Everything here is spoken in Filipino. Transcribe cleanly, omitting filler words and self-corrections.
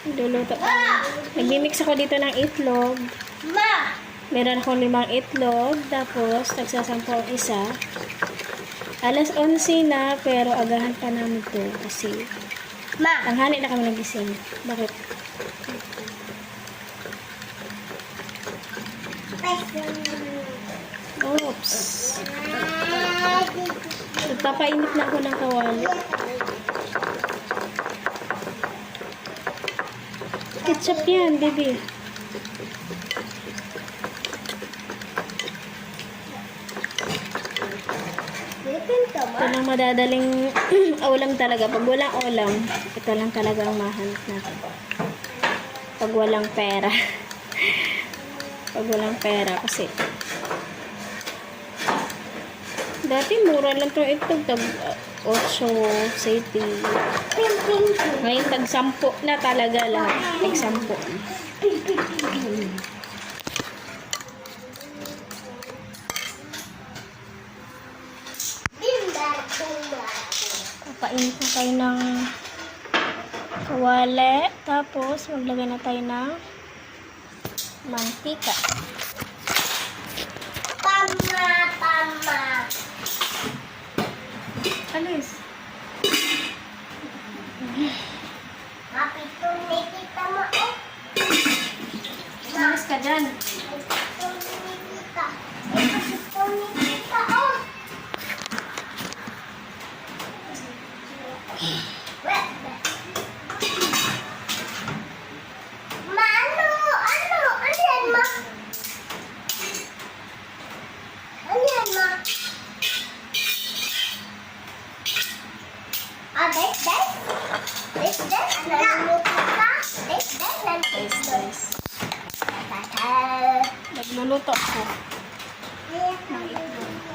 Luluto. Nagmimix ako dito ng itlog. Ma! Meron akong 5 itlog. Tapos, nagsasampo ang isa. Alas 11 na, pero agahan pa namin ito. Kasi, Ma! tanghali na kami nagising. Bakit? Oops. Nagpapainit na ako ng kawali. Ketchup yan, baby. Ito lang madadaling ulam talaga. Pag walang ulam, ito lang talaga ang mahanap natin. Pag walang pera. Pag walang pera kasi dati mura lang itong itlog. Tag 8 city. Ngayon tag 10 na talaga lahat. Tag 10. Papainit na tayo ng kawali. Tapos, maglagay na tayo ng mantika. Tama! Tama! Alis. Mapito ni kita mo, oh. Umalis ka dyan. Mapito ni kita. Mapito ni kita, oh. Ma, ano? Ano? Ano yan, ma? Ano yan, ma? Ah, this? This? Naluluto ka? This? Guys. Nagluluto ako ng itlog.